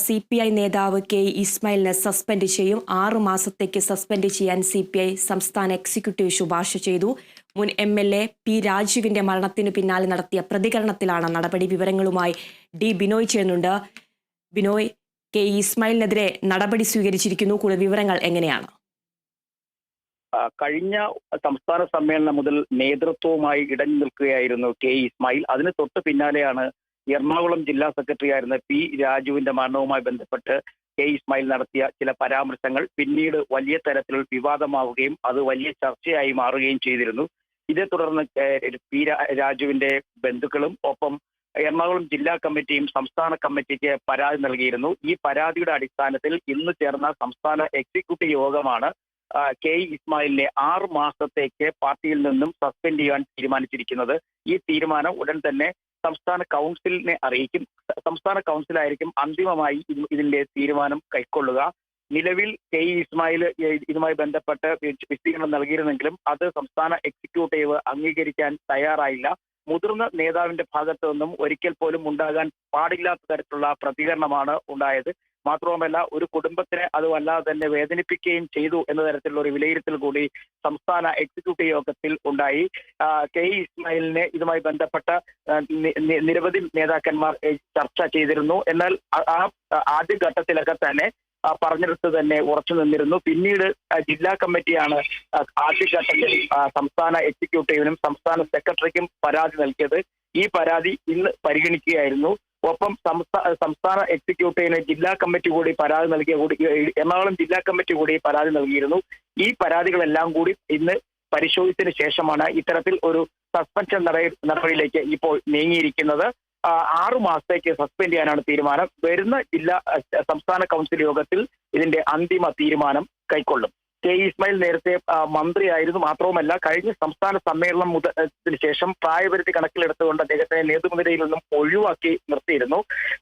CPI നേതാവ് K ഇസ്മായിലിനെ suspend ചെയ്യും. 6 മാസത്തേക്ക് സസ്പെൻഡ് ചെയ്യാൻ CPI സംസ്ഥാന എക്സിക്യൂട്ടീവ് ശുപാർശ ചെയ്തു. മുൻ MLA പി രാജുവിന്റെ മരണത്തിനു പിന്നാലെ നടത്തിയ പ്രതികരണത്തിലാണ് നടപടി. വിവരങ്ങളുമായി ഡി ബിനോയ് ചേരുന്നുണ്ട്. ബിനോയ്, കെ ഇസ്മായിലിനെതിരെ നടപടി സ്വീകരിച്ചിരിക്കുന്നു. കൂടുതൽ വിവരങ്ങൾ എങ്ങനെയാണ്? കഴിഞ്ഞ സംസ്ഥാന സമ്മേളനം മുതൽ നേതൃത്വവുമായി ഇടഞ്ഞു നിൽക്കുകയായിരുന്നു കെ ഇസ്മായിൽ. അതിന് തൊട്ട് പിന്നാലെയാണ് എറണാകുളം ജില്ലാ സെക്രട്ടറി ആയിരുന്ന പി രാജുവിന്റെ മരണവുമായി ബന്ധപ്പെട്ട് കെ ഇസ്മായിൽ നടത്തിയ ചില പരാമർശങ്ങൾ പിന്നീട് വലിയ തരത്തിൽ വിവാദമാവുകയും അത് വലിയ ചർച്ചയായി മാറുകയും ചെയ്തിരുന്നു. ഇതേ തുടർന്ന് പി രാജുവിന്റെ ബന്ധുക്കളും ഒപ്പം എറണാകുളം ജില്ലാ കമ്മിറ്റിയും സംസ്ഥാന കമ്മിറ്റിക്ക് പരാതി നൽകിയിരുന്നു. ഈ പരാതിയുടെ അടിസ്ഥാനത്തിൽ ഇന്ന് ചേർന്ന സംസ്ഥാന എക്സിക്യൂട്ടീവ് യോഗമാണ് കെ ഇസ്മായിലിനെ 6 മാസത്തേക്ക് പാർട്ടിയിൽ നിന്നും സസ്പെൻഡ് ചെയ്യാൻ തീരുമാനിച്ചിരിക്കുന്നത്. ഈ തീരുമാനം ഉടൻ തന്നെ സംസ്ഥാന കൗൺസിലിനെ അറിയിക്കും. സംസ്ഥാന കൗൺസിലായിരിക്കും അന്തിമമായി ഇതിന്റെ തീരുമാനം കൈക്കൊള്ളുക. നിലവിൽ കെ ഇസ്മായിൽ ഇതുമായി ബന്ധപ്പെട്ട് വിശദീകരണം നൽകിയിരുന്നെങ്കിലും അത് സംസ്ഥാന എക്സിക്യൂട്ടീവ് അംഗീകരിക്കാൻ തയ്യാറായില്ല. മുതിർന്ന നേതാവിന്റെ ഭാഗത്തു നിന്നും ഒരിക്കൽ പോലും ഉണ്ടാകാൻ പാടില്ലാത്ത തരത്തിലുള്ള പ്രതികരണമാണ് ഉണ്ടായത്. മാത്രവുമല്ല, ഒരു കുടുംബത്തിനെ അത് വല്ലാതെ തന്നെ വേദനിപ്പിക്കുകയും ചെയ്തു എന്ന തരത്തിലുള്ള ഒരു വിലയിരുത്തൽ കൂടി സംസ്ഥാന എക്സിക്യൂട്ടീവ് യോഗത്തിൽ ഉണ്ടായി. കെ ഇസ്മായിലിനെ ഇതുമായി ബന്ധപ്പെട്ട നിരവധി നേതാക്കന്മാർ ചർച്ച ചെയ്തിരുന്നു. എന്നാൽ ആ ആദ്യഘട്ടത്തിലൊക്കെ തന്നെ പറഞ്ഞെടുത്ത് തന്നെ ഉറച്ചു നിന്നിരുന്നു. പിന്നീട് ജില്ലാ കമ്മിറ്റിയാണ് ആദ്യഘട്ടത്തിൽ സംസ്ഥാന എക്സിക്യൂട്ടീവിനും സംസ്ഥാന സെക്രട്ടറിക്കും പരാതി നൽകിയത്. ഈ പരാതി ഇന്ന് പരിഗണിക്കുകയായിരുന്നു. ഒപ്പം സംസ്ഥാന എക്സിക്യൂട്ടീവിന് ജില്ലാ കമ്മിറ്റി കൂടി പരാതി നൽകിയ എറണാകുളം ജില്ലാ കമ്മിറ്റി കൂടി പരാതി നൽകിയിരുന്നു. ഈ പരാതികളെല്ലാം കൂടി ഇന്ന് പരിശോധിച്ചതിന് ശേഷമാണ് ഇത്തരത്തിൽ ഒരു സസ്പെൻഷൻ നടപടിയിലേക്ക് ഇപ്പോൾ നീങ്ങിയിരിക്കുന്നത്. 6 മാസത്തേക്ക് സസ്പെൻഡ് ചെയ്യാനാണ് തീരുമാനം. വരുന്ന സംസ്ഥാന കൗൺസിൽ യോഗത്തിൽ ഇതിന്റെ അന്തിമ തീരുമാനം കൈക്കൊള്ളും. കെ ഇസ്മായിൽ നേരത്തെ മന്ത്രിയായിരുന്നു. മാത്രവുമല്ല, കഴിഞ്ഞ സംസ്ഥാന സമ്മേളനം മുതലിന് ശേഷം പ്രായപരിധി കണക്കിലെടുത്തുകൊണ്ട് അദ്ദേഹത്തെ നേതൃനിരയിൽ നിന്നും ഒഴിവാക്കി നിർത്തിയിരുന്നു.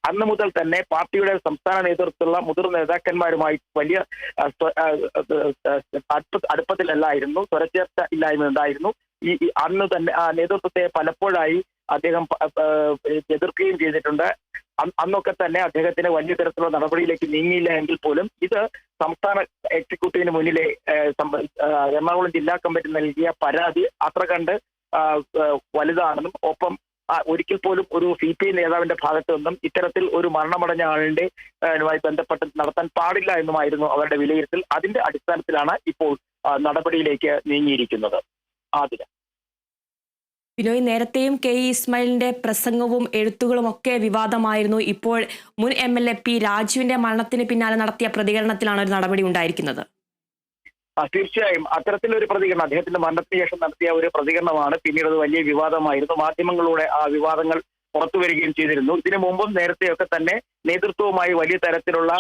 അന്ന് മുതൽ തന്നെ പാർട്ടിയുടെ സംസ്ഥാന നേതൃത്വത്തിലുള്ള മുതിർന്ന നേതാക്കന്മാരുമായി വലിയ അടുപ്പത്തിലല്ലായിരുന്നു, സ്വരച്ചേർച്ച ഇല്ലായ്മ ഉണ്ടായിരുന്നു. അന്ന് തന്നെ നേതൃത്വത്തെ പലപ്പോഴായി അദ്ദേഹം എതിർക്കുകയും ചെയ്തിട്ടുണ്ട്. അന്നൊക്കെ തന്നെ അദ്ദേഹത്തിന് വലിയ തരത്തിലുള്ള നടപടിയിലേക്ക് നീങ്ങിയില്ല എങ്കിൽ പോലും ഇത് സംസ്ഥാന എക്സിക്യൂട്ടീവിന് മുന്നിലെ എറണാകുളം ജില്ലാ കമ്മിറ്റി നൽകിയ പരാതി അത്ര കണ്ട് വലുതാണെന്നും ഒപ്പം ഒരിക്കൽ പോലും ഒരു CPI നേതാവിന്റെ ഭാഗത്തു നിന്നും ഇത്തരത്തിൽ ഒരു മരണമടഞ്ഞ ആളിന്റെ ബന്ധപ്പെട്ട് നടത്താൻ പാടില്ല എന്നുമായിരുന്നു അവരുടെ വിലയിരുത്തൽ. അതിന്റെ അടിസ്ഥാനത്തിലാണ് ഇപ്പോൾ നടപടിയിലേക്ക് നീങ്ങിയിരിക്കുന്നത്. ആതിര. ബിനോയ്, നേരത്തെയും കെ ഇസ്മായിലിന്റെ പ്രസംഗവും എഴുത്തുകളും ഒക്കെ വിവാദമായിരുന്നു. ഇപ്പോൾ മുൻ MLA പി രാജുവിന്റെ മരണത്തിന് പിന്നാലെ നടത്തിയ പ്രതികരണത്തിലാണ് ഒരു നടപടി ഉണ്ടായിരിക്കുന്നത്. തീർച്ചയായും അത്തരത്തിലൊരു പ്രതികരണം അദ്ദേഹത്തിന്റെ മരണത്തിന് ശേഷം നടത്തിയ ഒരു പ്രതികരണമാണ് പിന്നീട് അത് വലിയ വിവാദമായിരുന്നു. മാധ്യമങ്ങളിലൂടെ ആ വിവാദങ്ങൾ പുറത്തു വരികയും ചെയ്തിരുന്നു. ഇതിനു മുമ്പും നേരത്തെയൊക്കെ തന്നെ നേതൃത്വവുമായി വലിയ തരത്തിലുള്ള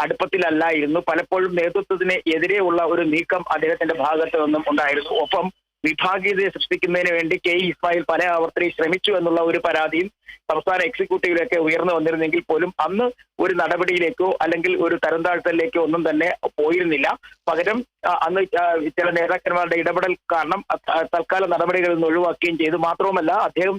അടുപ്പത്തിലല്ലായിരുന്നു. പലപ്പോഴും നേതൃത്വത്തിന് എതിരെയുള്ള ഒരു നീക്കം അദ്ദേഹത്തിന്റെ ഭാഗത്ത് നിന്നും ഉണ്ടായിരുന്നു. ഒപ്പം വിഭാഗീയതയെ സൃഷ്ടിക്കുന്നതിന് വേണ്ടി കെ ഇസ്മായിൽ പല ആവർത്തി ശ്രമിച്ചു എന്നുള്ള ഒരു പരാതിയും സംസ്ഥാന എക്സിക്യൂട്ടീവിലൊക്കെ ഉയർന്നു വന്നിരുന്നെങ്കിൽ പോലും അന്ന് ഒരു നടപടിയിലേക്കോ അല്ലെങ്കിൽ ഒരു തരംതാഴ്ത്തലിലേക്കോ ഒന്നും തന്നെ പോയിരുന്നില്ല. പകരം അന്ന് ചില നേതാക്കന്മാരുടെ ഇടപെടൽ കാരണം തൽക്കാല നടപടികളിൽ നിന്ന് ഒഴിവാക്കുകയും ചെയ്തു. മാത്രവുമല്ല, അദ്ദേഹം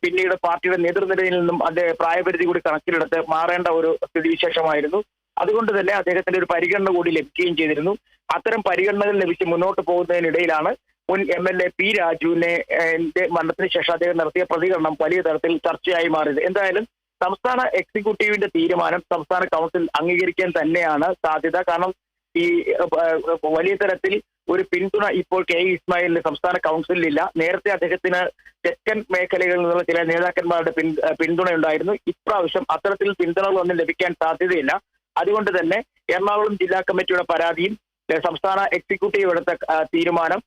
പിന്നീട് പാർട്ടിയുടെ നേതൃനിരയിൽ നിന്നും അദ്ദേഹം പ്രായപരിധി കൂടി കണക്കിലെടുത്ത് മാറേണ്ട ഒരു സ്ഥിതിവിശേഷമായിരുന്നു. അതുകൊണ്ട് തന്നെ അദ്ദേഹത്തിന്റെ ഒരു പരിഗണന കൂടി ലഭിക്കുകയും ചെയ്തിരുന്നു. അത്തരം പരിഗണനകൾ ലഭിച്ച് മുന്നോട്ട് പോകുന്നതിനിടയിലാണ് മുൻ MLA പി രാജുവിനെ മരണത്തിന് ശേഷം അദ്ദേഹം നടത്തിയ പ്രതികരണം വലിയ തരത്തിൽ ചർച്ചയായി മാറിയത്. എന്തായാലും സംസ്ഥാന എക്സിക്യൂട്ടീവിന്റെ തീരുമാനം സംസ്ഥാന കൗൺസിൽ അംഗീകരിക്കാൻ തന്നെയാണ് സാധ്യത. കാരണം ഈ വലിയ തരത്തിൽ ഒരു പിന്തുണ ഇപ്പോൾ കെ ഇസ്മായിലിന് സംസ്ഥാന കൗൺസിലിലില്ല. നേരത്തെ അദ്ദേഹത്തിന് തെക്കൻ മേഖലകളിൽ നിന്നുള്ള ചില നേതാക്കന്മാരുടെ പിന്തുണയുണ്ടായിരുന്നു. ഇപ്രാവശ്യം അത്തരത്തിൽ പിന്തുണകളൊന്നും ലഭിക്കാൻ സാധ്യതയില്ല. അതുകൊണ്ട് തന്നെ എറണാകുളം ജില്ലാ കമ്മിറ്റിയുടെ പരാതിയും സംസ്ഥാന എക്സിക്യൂട്ടീവ് എടുത്ത തീരുമാനം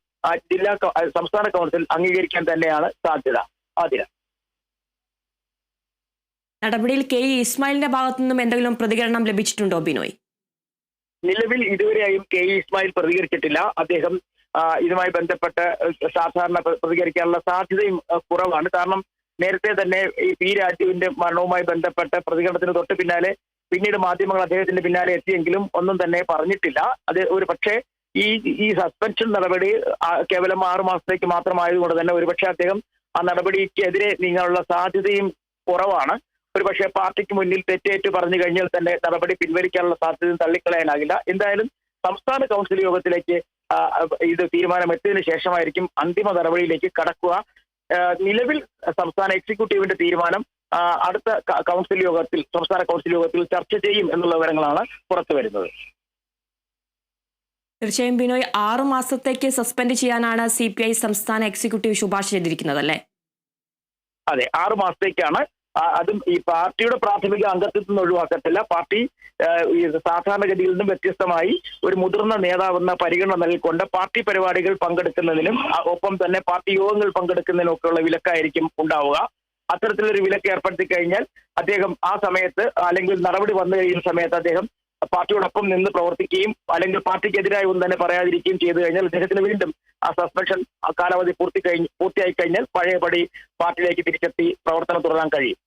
സംസ്ഥാന കൗൺസിൽ അംഗീകരിക്കാൻ തന്നെയാണ് സാധ്യത. ആതിര. നടപടിയിൽ കെ ഇസ്മായിലിന്റെ ഭാഗത്തു നിന്നും എന്തെങ്കിലും പ്രതികരണം ലഭിച്ചിട്ടുണ്ടോ ബിനോയ്? നിലവിൽ ഇതുവരെയായും കെ ഇസ്മായിൽ പ്രതികരിച്ചിട്ടില്ല. അദ്ദേഹം ഇതുമായി ബന്ധപ്പെട്ട് സാധാരണ പ്രതികരിക്കാനുള്ള സാധ്യതയും കുറവാണ്. കാരണം നേരത്തെ തന്നെ ഈ പി രാജുവിന്റെ മരണവുമായി ബന്ധപ്പെട്ട പ്രതികരണത്തിന് തൊട്ട് പിന്നാലെ പിന്നീട് മാധ്യമങ്ങൾ അദ്ദേഹത്തിന്റെ പിന്നാലെ എത്തിയെങ്കിലും ഒന്നും തന്നെ പറഞ്ഞിട്ടില്ല. അത് ഒരു പക്ഷേ ഈ സസ്പെൻഷൻ നടപടി കേവലം 6 മാസത്തേക്ക് മാത്രമായതുകൊണ്ട് തന്നെ ഒരുപക്ഷെ അദ്ദേഹം ആ നടപടിക്കെതിരെ നീങ്ങാനുള്ള സാധ്യതയും കുറവാണ്. ഒരുപക്ഷെ പാർട്ടിക്ക് മുന്നിൽ തെറ്റേറ്റ് പറഞ്ഞു കഴിഞ്ഞാൽ തന്നെ നടപടി പിൻവലിക്കാനുള്ള സാധ്യത തള്ളിക്കളയാനാകില്ല. എന്തായാലും സംസ്ഥാന കൗൺസിൽ യോഗത്തിലേക്ക് ഇത് തീരുമാനമെത്തിയതിനു ശേഷമായിരിക്കും അന്തിമ നടപടിയിലേക്ക് കടക്കുക. നിലവിൽ സംസ്ഥാന എക്സിക്യൂട്ടീവിന്റെ തീരുമാനം അടുത്ത കൗൺസിൽ യോഗത്തിൽ, സംസ്ഥാന കൗൺസിൽ യോഗത്തിൽ ചർച്ച ചെയ്യും എന്നുള്ള വിവരങ്ങളാണ് പുറത്തു വരുന്നത്. തീർച്ചയായും ബിനോയ്, 6 മാസത്തേക്ക് സസ്പെൻഡ് ചെയ്യാനാണ് CPI സംസ്ഥാന എക്സിക്യൂട്ടീവ് ശുപാർശ ചെയ്തിരിക്കുന്നത് അല്ലേ? അതെ, 6 മാസത്തേക്കാണ്. അതും ഈ പാർട്ടിയുടെ പ്രാഥമിക അംഗത്വത്തിൽ നിന്ന് ഒഴിവാക്കത്തില്ല. പാർട്ടി സാധാരണഗതിയിൽ നിന്നും വ്യത്യസ്തമായി ഒരു മുതിർന്ന നേതാവെന്ന പരിഗണന നൽകിക്കൊണ്ട് പാർട്ടി പരിപാടികൾ പങ്കെടുക്കുന്നതിനും ഒപ്പം തന്നെ പാർട്ടി യോഗങ്ങൾ പങ്കെടുക്കുന്നതിനും ഒക്കെയുള്ള വിലക്കായിരിക്കും ഉണ്ടാവുക. അത്തരത്തിലൊരു വിലക്ക് ഏർപ്പെടുത്തി കഴിഞ്ഞാൽ അദ്ദേഹം ആ സമയത്ത് അല്ലെങ്കിൽ നടപടി വന്നു കഴിയുന്ന സമയത്ത് അദ്ദേഹം പാർട്ടിയോടൊപ്പം നിന്ന് പ്രവർത്തിക്കുകയും അല്ലെങ്കിൽ പാർട്ടിക്കെതിരായി ഒന്നും തന്നെ പറയാതിരിക്കുകയും ചെയ്തു കഴിഞ്ഞാൽ അദ്ദേഹത്തിന് വീണ്ടും ആ സസ്പെൻഷൻ കാലാവധി പൂർത്തിയായി കഴിഞ്ഞാൽ പഴയപടി പാർട്ടിയിലേക്ക് തിരിച്ചെത്തി പ്രവർത്തനം തുടരാൻ കഴിയും.